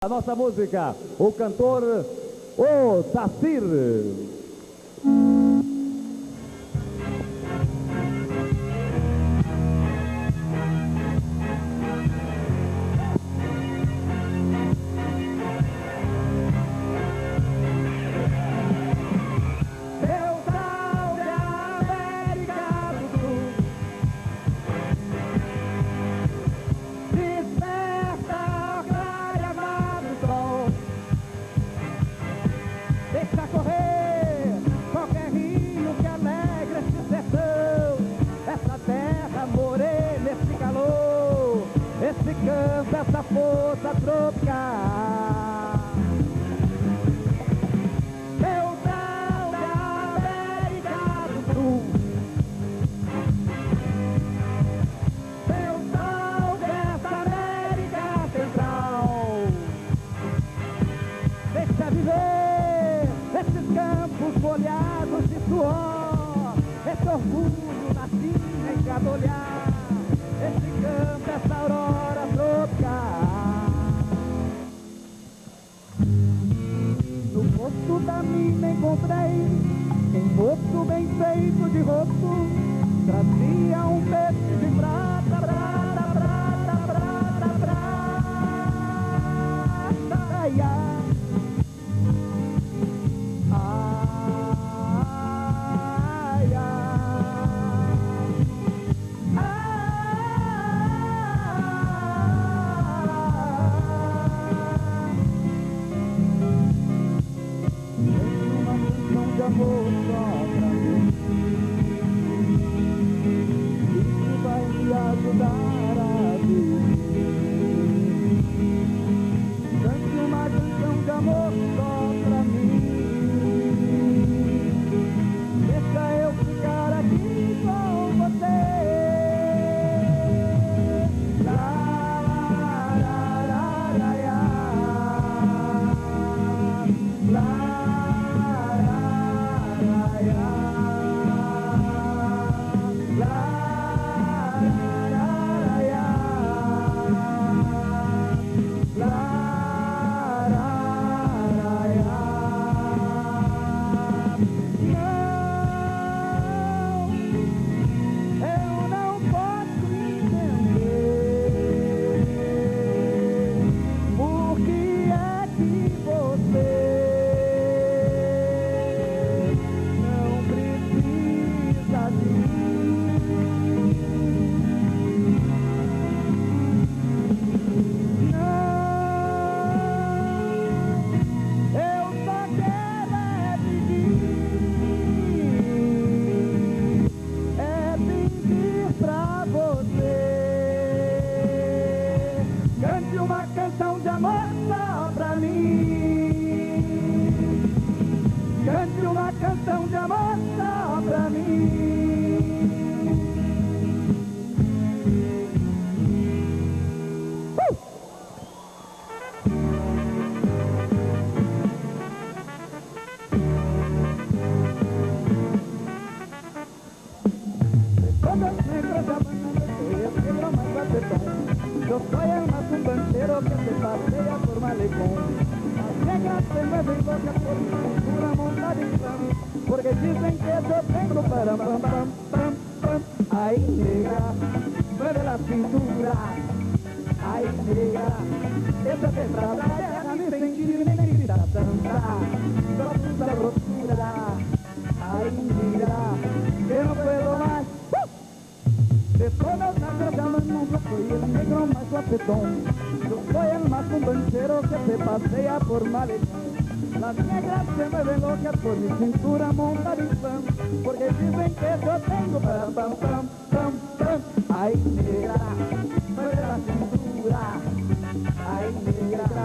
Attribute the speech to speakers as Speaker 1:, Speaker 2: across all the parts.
Speaker 1: A nossa música, o cantor, o Sacir.
Speaker 2: Deixa correr qualquer rio que alegra esse sertão, essa terra morena, esse calor, esse canto, essa força tropical. Feudal da América do Sul, feudal dessa América Central. Deixa viver esses campos molhados de suor, esse orgulho na sina em cada olhar, esse canto, essa aurora tropical. No posto da mina encontrei um moço bem feito de rosto, trazia um peixe de prata, prata, prata, prata, prata, ai, ai. Amor só pra mim, isso vai me ajudar a viver. Cante uma canção de amor só pra mim, deixa eu ficar aqui com você. Uma canção de amor só pra mim, cante uma canção de amor só pra mim. Todas negras da banda de negro mais batetão. Yo soy el más cumbanchero que se pasea por Malecón. Las negras se mueven locas por mi cintura montada en plan, porque dicen que yo tengo para pam pam pam pam. Ay negra, mueve la cintura. Ay negra, esa te trata, déjame sentir negrita tanta, toda tu sabrosura. Ay negra, que no puedo más. De todas las grabadas no soy el negro más guapetón. Yo soy el más cumbanchero que se pasea por Malecón. Las negras se mueven locas por mi cintura montada en pan, porque dicen que yo tengo para pam pam pam pam. Ay negra, mueve la cintura. Ay negra,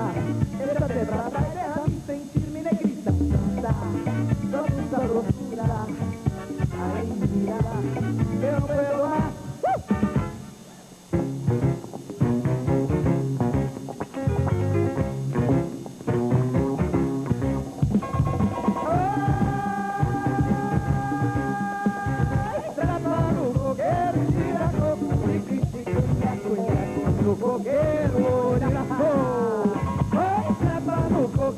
Speaker 2: esta te trata y déjame sentir mi negrita santa, toda tu sabrosura. Ay negra, que no puedo más.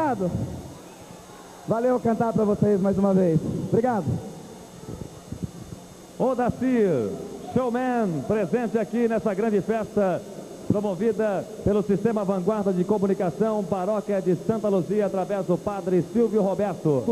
Speaker 1: Obrigado. Valeu cantar para vocês mais uma vez. Obrigado.
Speaker 3: Odacir, showman, presente aqui nessa grande festa promovida pelo Sistema Vanguarda de Comunicação, Paróquia de Santa Luzia, através do Padre Silvio Roberto.